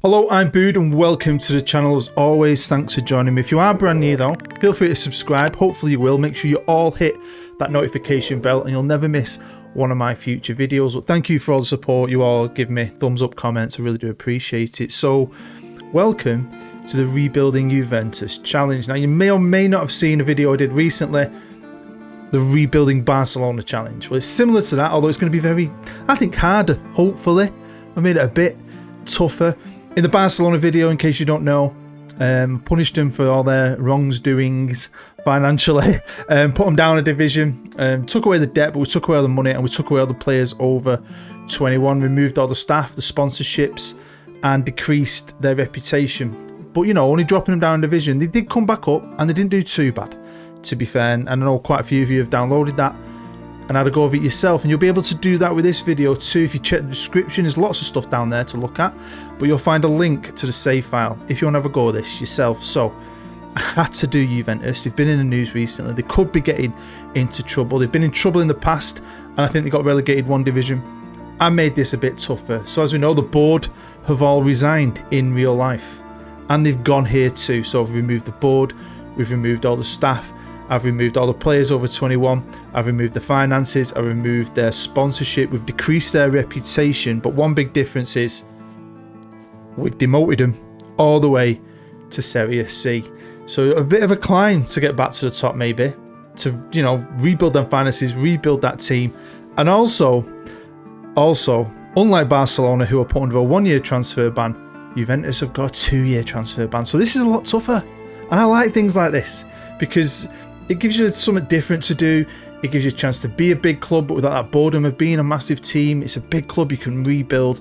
Hello, I'm Bood and welcome to the channel. As always, thanks for joining me. If you are brand new though, feel free to subscribe. Hopefully you will. Make sure you all hit that notification bell and you'll never miss one of my future videos. But thank you for all the support. You all give me thumbs up, comments. I really do appreciate it. So welcome to the Rebuilding Juventus Challenge. Now you may or may not have seen a video I did recently, the Rebuilding Barcelona Challenge. Well, it's similar to that, although it's going to be very, I think, harder, hopefully. I made it a bit tougher. In the Barcelona video, in case you don't know, punished them for all their wrongs doings financially, put them down a division, took away the debt, but we took away all the money and we took away all the players over 21, removed all the staff, the sponsorships, and decreased their reputation. But you know, only dropping them down a division, they did come back up and they didn't do too bad, to be fair. And I know quite a few of you have downloaded that and had a go of it yourself, and you'll be able to do that with this video too. If you check the description, there's lots of stuff down there to look at, but you'll find a link to the save file if you want to have a go of this yourself. So I had to do Juventus. They've been in the news recently. They could be getting into trouble. They've been in trouble in the past and I think they got relegated one division. I made this a bit tougher. So as we know, the board have all resigned in real life and they've gone here too. So we've removed the board, we've removed all the staff, I've removed all the players over 21, I've removed the finances, I've removed their sponsorship, we've decreased their reputation, but one big difference is we've demoted them all the way to Serie C. So a bit of a climb to get back to the top, maybe, to, you know, rebuild them finances, rebuild that team. And also, unlike Barcelona, who are put under a 1-year transfer ban, Juventus have got a 2-year transfer ban. So this is a lot tougher. And I like things like this because it gives you something different to do. It gives you a chance to be a big club, but without that boredom of being a massive team. It's a big club you can rebuild.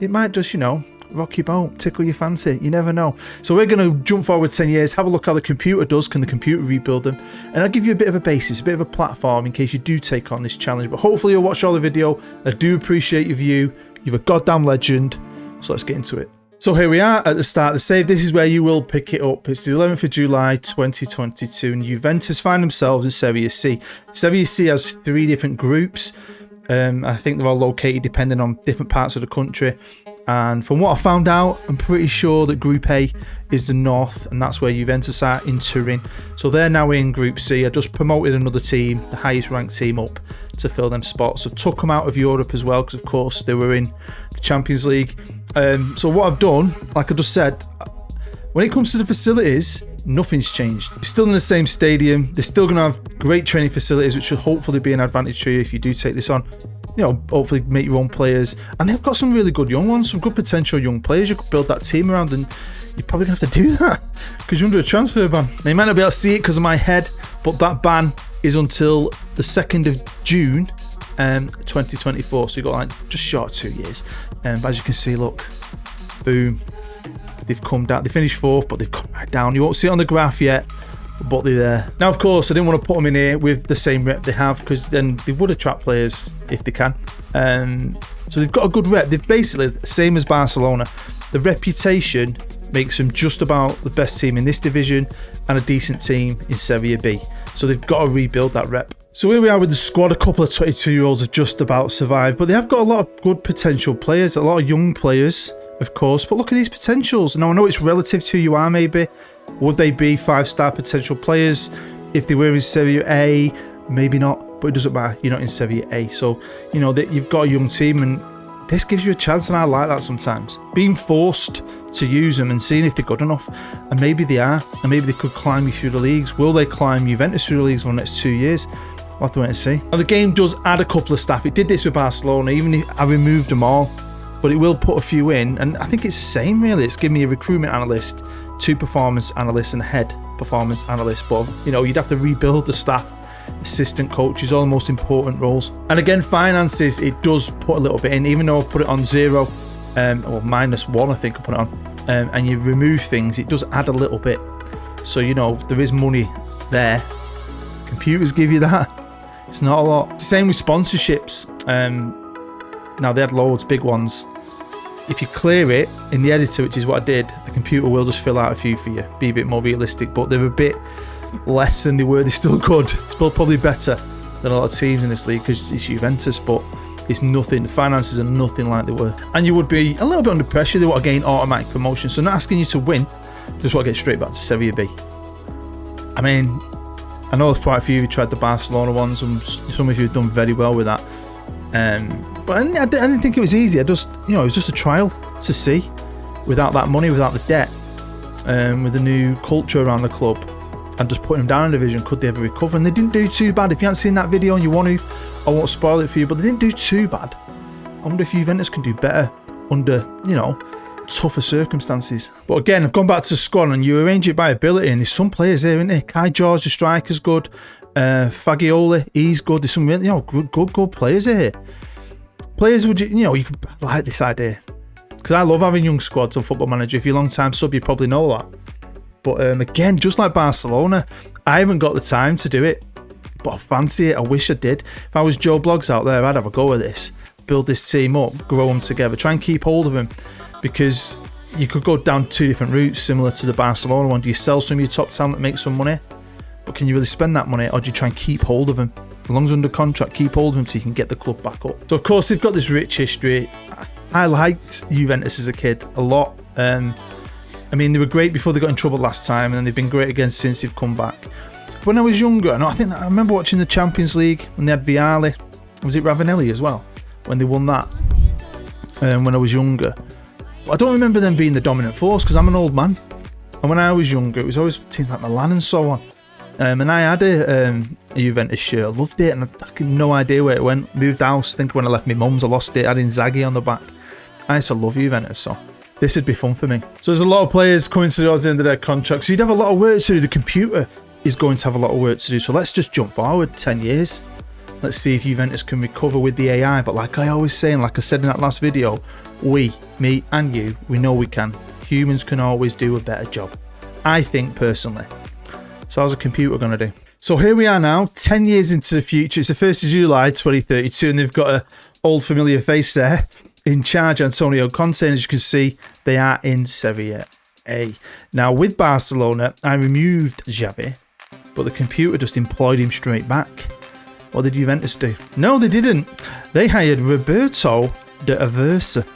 It might just, you know, rock your boat, tickle your fancy. You never know. So we're going to jump forward 10 years, have a look how the computer does. Can the computer rebuild them? And I'll give you a bit of a basis, a bit of a platform in case you do take on this challenge. But hopefully you'll watch all the video. I do appreciate your view. You're a goddamn legend. So let's get into it. So here we are at the start of the save. This is where you will pick it up. It's the 11th of July 2022 and Juventus find themselves in Serie C. Serie C has 3 different groups. I think they're all located depending on different parts of the country. And from what I found out, I'm pretty sure that Group A is the north, and that's where Juventus are in Turin. So they're now in Group C. I just promoted another team, the highest ranked team, up to fill them spots. I took them out of Europe as well because, of course, they were in the Champions League. So what I've done, like I just said, when it comes to the facilities, nothing's changed. It's still in the same stadium. They're still going to have great training facilities, which will hopefully be an advantage to you if you do take this on. You know, hopefully make your own players. And they've got some really good young ones, some good potential young players you could build that team around, and you're probably going to have to do that because you're under a transfer ban. Now, you might not be able to see it because of my head, but that ban is until the 2nd of June 2024. So you've got like just short of 2 years. But as you can see, look, boom, they've come down. They finished 4th, but they've come right down. You won't see it on the graph yet, but they're there. Now, of course, I didn't want to put them in here with the same rep they have because then they would attract players if they can. So they've got a good rep. They're basically the same as Barcelona. The reputation makes them just about the best team in this division and a decent team in Serie B. So they've got to rebuild that rep. So here we are with the squad. A couple of 22-year-olds have just about survived, but they have got a lot of good potential players, a lot of young players, of course. But look at these potentials. Now, I know it's relative to who you are, maybe. Would they be 5-star potential players if they were in Serie A? Maybe not, but it doesn't matter. You're not in Serie A. So, you know, that you've got a young team and this gives you a chance, and I like that sometimes. Being forced to use them and seeing if they're good enough. And maybe they are, and maybe they could climb you through the leagues. Will they climb Juventus through the leagues over the next 2 years? We'll have to wait and see. Now, the game does add a couple of staff. It did this with Barcelona, even if I removed them all. But it will put a few in, and I think it's the same, really. It's giving me a recruitment analyst, 2 performance analysts, and a head performance analyst. But, you know, you'd have to rebuild the staff. Assistant coaches, all the most important roles. And again, finances, it does put a little bit in, even though I put it on 0 or -1, I think I put it on, and you remove things, it does add a little bit. So, you know, there is money there. Computers give you that. It's not a lot. Same with sponsorships. Now, they had loads, big ones. If you clear it in the editor, which is what I did, the computer will just fill out a few for you, be a bit more realistic, but they're a bit less than they were. They're still good. Still probably better than a lot of teams in this league because it's Juventus, but It's nothing. The finances are nothing like they were. And you would be a little bit under pressure. They want to gain automatic promotion. So not asking you to win, just want to get straight back to Serie B. I mean, I know quite a few who tried the Barcelona ones, and some of you have done very well with that. But I didn't think it was easy. It was just a trial to see, without that money, without the debt, with the new culture around the club, and just putting them down in division. Could they ever recover? And they didn't do too bad. If you haven't seen that video and you want to, I won't spoil it for you, but they didn't do too bad. I wonder if Juventus can do better under, tougher circumstances. But again, I've gone back to the squad, and you arrange it by ability, and there's some players here, isn't there? Kai George, the striker's good. Fagioli, he's good. There's some really, good players here. Players would you could like this idea, because I love having young squads on Football Manager. If you're a long time sub, you probably know that. But again, just like Barcelona, I haven't got the time to do it, but I fancy it. I wish I did. If I was Joe Bloggs out there, I'd have a go at this, build this team up, grow them together, try and keep hold of them, because you could go down two different routes similar to the Barcelona one. Do you sell some of your top talent, make some money, but can you really spend that money, or do you try and keep hold of them? As long as under contract, keep hold of them so you can get the club back up. So of course they've got this rich history. I liked Juventus as a kid a lot. I mean, they were great before they got in trouble last time, and then they've been great again since they've come back. When I was younger, I remember watching the Champions League when they had Vialli. Was it Ravanelli as well when they won that? When I was younger, I don't remember them being the dominant force, because I'm an old man. And when I was younger, it was always teams like Milan and so on. And I had a Juventus shirt. I loved it, and I had no idea where it went. Moved house. I think when I left my mum's, I lost it. I had Inzaghi on the back. I used to love Juventus, so this would be fun for me. So there's a lot of players coming towards the end of their contract, so you'd have a lot of work to do. The computer is going to have a lot of work to do. So let's just jump forward 10 years. Let's see if Juventus can recover with the AI. But like I always say, and like I said in that last video, me and you, we know we can. Humans can always do a better job, I think, personally. So how's a computer going to do? So here we are now, 10 years into the future. It's the 1st of July 2032, and they've got an old familiar face there in charge, Antonio Conte, and as you can see, they are in Serie A. Now with Barcelona, I removed Xavi, but the computer just employed him straight back. What did Juventus do? No, they didn't. They hired Roberto de Aversa.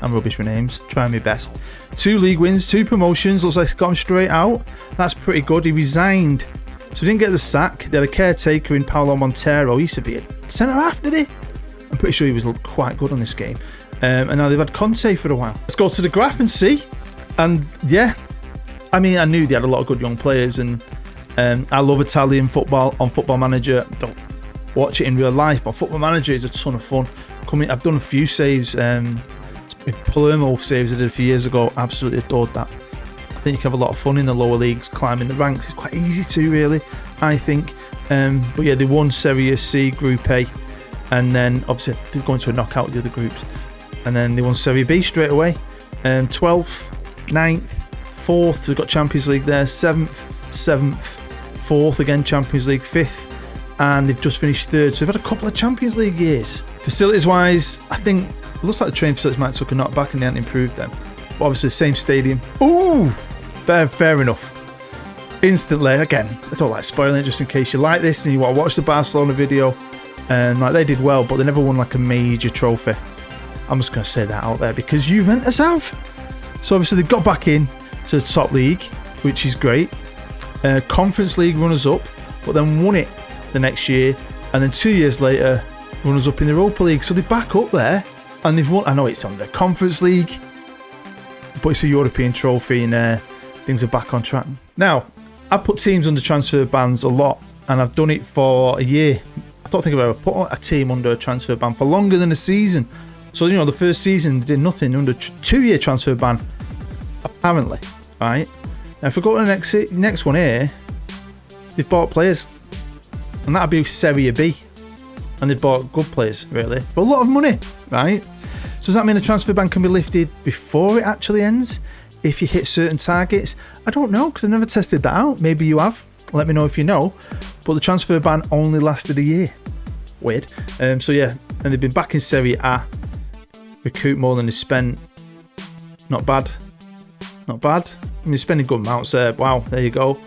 I'm rubbish with names, trying my best. 2 league wins, 2 promotions, looks like he got him straight out. That's pretty good. He resigned, so he didn't get the sack. They had a caretaker in Paulo Montero. He used to be a centre-half, did he? I'm pretty sure he was quite good on this game. And now they've had Conte for a while. Let's go to the graph and see. And yeah, I mean, I knew they had a lot of good young players, and I love Italian football on Football Manager. Don't watch it in real life, but Football Manager is a ton of fun. I've done a few saves. Palermo saves I did a few years ago. Absolutely adored that. I think you can have a lot of fun in the lower leagues, climbing the ranks. It's quite easy to, really, I think. But yeah, they won Serie C Group A, and then obviously they're going to a knockout with the other groups, and then they won Serie B straight away. 12th, 9th, 4th, they've got Champions League there. 7th, 4th again, Champions League. 5th, and they've just finished 3rd. So they've had a couple of Champions League years. Facilities wise, I think it looks like the training facilities might have took a knock back and they hadn't improved them. But obviously, the same stadium. Ooh, fair enough. Instantly, again, I don't like spoiling it, just in case you like this and you want to watch the Barcelona video. And like, they did well, but they never won like a major trophy. I'm just going to say that out there because Juventus have. So obviously they got back in to the top league, which is great. Conference League runners-up, but then won it the next year, and then 2 years later, runners-up in the Europa League. So they're back up there, and they've won. I know it's on the Conference League, but it's a European trophy, and things are back on track. Now, I've put teams under transfer bans a lot, and I've done it for a year. I don't think I've ever put a team under a transfer ban for longer than a season. So, you know, the first season they did nothing under 2-year transfer ban, apparently, right? Now, if we go to the next one here, they've bought players, and that'd be Serie B, and they've bought good players, really, for a lot of money, right? So does that mean a transfer ban can be lifted before it actually ends, if you hit certain targets? I don't know, because I've never tested that out. Maybe you have. Let me know if you know. But the transfer ban only lasted a year. Weird. So yeah, and they've been back in Serie A. Recoup more than they spent. Not bad. Not bad. I mean, spending good amounts there. Wow, there you go.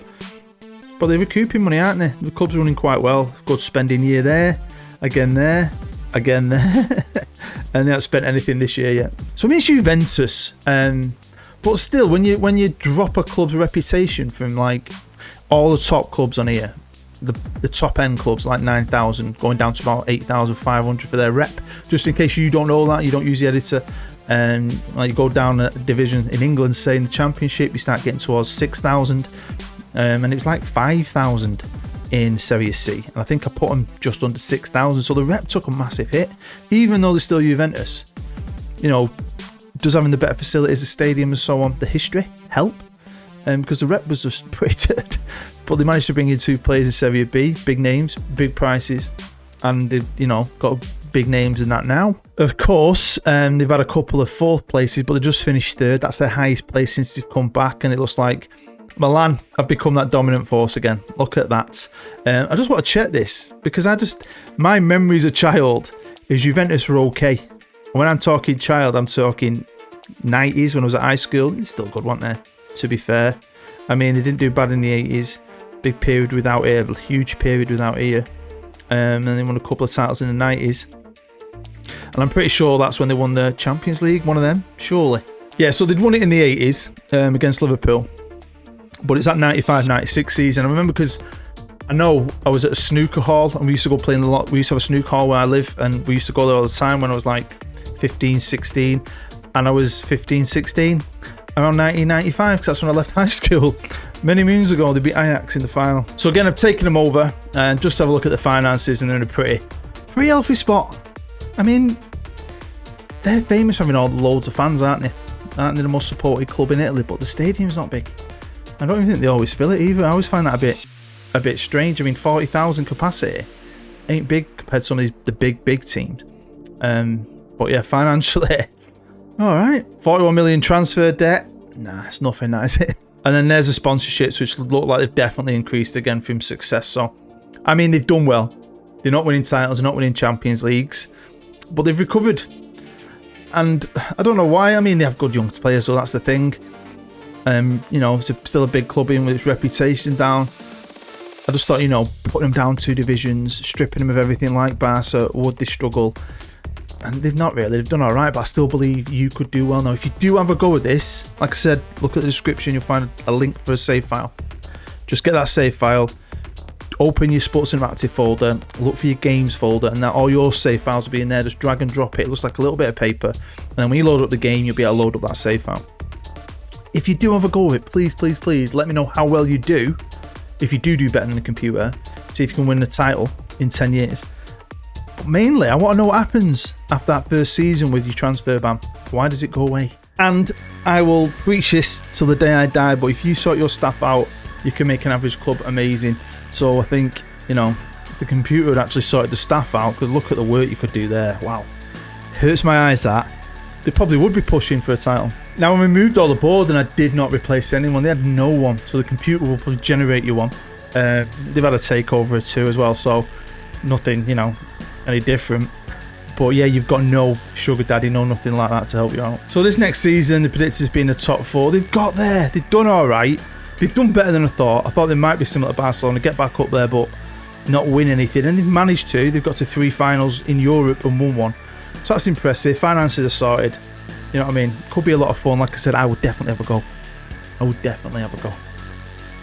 But they're recouping money, aren't they? The club's running quite well. Good spending year there. Again there. again there. And they haven't spent anything this year yet. So I mean, it's Juventus. But still, when you drop a club's reputation from like all the top clubs on here, the top end clubs like 9,000 going down to about 8,500 for their rep, just in case you don't know that, you don't use the editor, and like you go down a division in England, say in the Championship, you start getting towards 6,000, and it was like 5,000 in Serie C, and I think I put them just under 6,000, so the rep took a massive hit, even though they're still Juventus. You know, does having the better facilities, the stadium and so on, the history help? Because the rep was just pretty good. But they managed to bring in 2 players in Serie B, big names, big prices, and they've, you know, got big names in that now. Of course, they've had a couple of 4th places, but they just finished 3rd. That's their highest place since they've come back, and it looks like Milan have become that dominant force again. Look at that. I just want to check this, because my memories of child is Juventus were okay. When I'm talking child, I'm talking 90s when I was at high school. It's still good, weren't they? To be fair. I mean, they didn't do bad in the 80s. Big period without ear, huge period without ear. And they won a couple of titles in the 90s. And I'm pretty sure that's when they won the Champions League, one of them, surely. Yeah, so they'd won it in the 80s against Liverpool. But it's that 95-96 season. I remember because I know I was at a snooker hall, and we used to go playing a lot. We used to have a snooker hall where I live, and we used to go there all the time when I was like 15, 16. And I was 15, 16 around 1995, because that's when I left high school. Many moons ago, they beat Ajax in the final. So again, I've taken them over and just have a look at the finances, and they're in a pretty healthy spot. I mean, they're famous for having loads of fans, aren't they? Aren't they the most supported club in Italy? But the stadium's not big. I don't even think they always fill it either. I always find that a bit strange. I mean, 40,000 capacity ain't big compared to some of the big teams. But yeah, financially, all right. 41 million transfer debt. Nah, it's nothing, that is it. And then there's the sponsorships, which look like they've definitely increased again from success. So, I mean, they've done well. They're not winning titles, they're not winning Champions Leagues, but they've recovered. And I don't know why. I mean, they have good young players, so that's the thing. You know, it's still a big club in with its reputation down. I just thought, you know, putting them down 2 divisions, stripping them of everything like Barca, would they struggle? And they've not really. They've done all right, but I still believe you could do well. Now, if you do have a go at this, like I said, look at the description. You'll find a link for a save file. Just get that save file, open your Sports Interactive folder, look for your games folder, and now all your save files will be in there. Just drag and drop it. It looks like a little bit of paper. And then when you load up the game, you'll be able to load up that save file. If you do have a go at it, please let me know how well you do. If you do better than the computer, see if you can win the title in 10 years. But mainly, I want to know what happens after that first season with your transfer ban. Why does it go away? And I will preach this till the day I die, but if you sort your stuff out, you can make an average club amazing. So I think, you know, if the computer had actually sorted the staff out, because look at the work you could do there. Wow. Hurts my eyes that. They probably would be pushing for a title. Now, when we moved all the board and I did not replace anyone, they had no one. So the computer will probably generate you one. They've had a takeover too as well, so nothing, you know, any different. But yeah, you've got no sugar daddy, no nothing like that to help you out. So this next season, the predictors being the top 4. They've got there. They've done all right. They've done better than I thought. I thought they might be similar to Barcelona, get back up there, but not win anything. And they've managed to. They've got to 3 finals in Europe and won 1. So that's impressive. Finances are sorted. You know what I mean? Could be a lot of fun. Like I said, I would definitely have a go. I would definitely have a go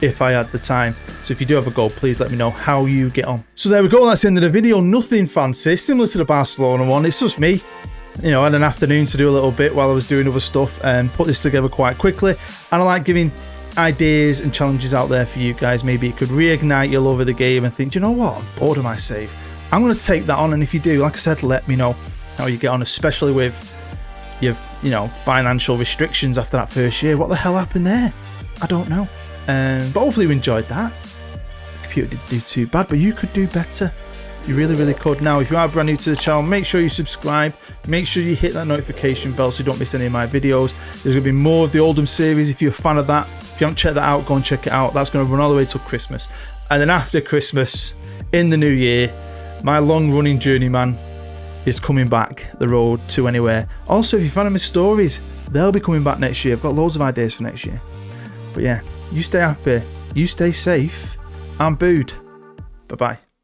if I had the time. So if you do have a go, please let me know how you get on. So there we go. That's the end of the video. Nothing fancy. Similar to the Barcelona one. It's just me. You know, I had an afternoon to do a little bit while I was doing other stuff and put this together quite quickly. And I like giving ideas and challenges out there for you guys. Maybe it could reignite your love of the game and think, do you know what? I'm bored of my save. I'm going to take that on. And if you do, like I said, let me know how you get on, especially with your, you know, financial restrictions after that first year. What the hell happened there? I don't know. But hopefully you enjoyed that. The computer didn't do too bad, but you could do better. You really could. Now, if you are brand new to the channel, make sure you subscribe. Make sure you hit that notification bell so you don't miss any of my videos. There's going to be more of the Oldham series if you're a fan of that. If you haven't checked that out, go and check it out. That's going to run all the way till Christmas. And then after Christmas, in the new year, my long-running Journeyman is coming back the road to anywhere. Also, if you're a fan of my stories, they'll be coming back next year. I've got loads of ideas for next year. But yeah, you stay happy, you stay safe. I'm Bood. Bye-bye.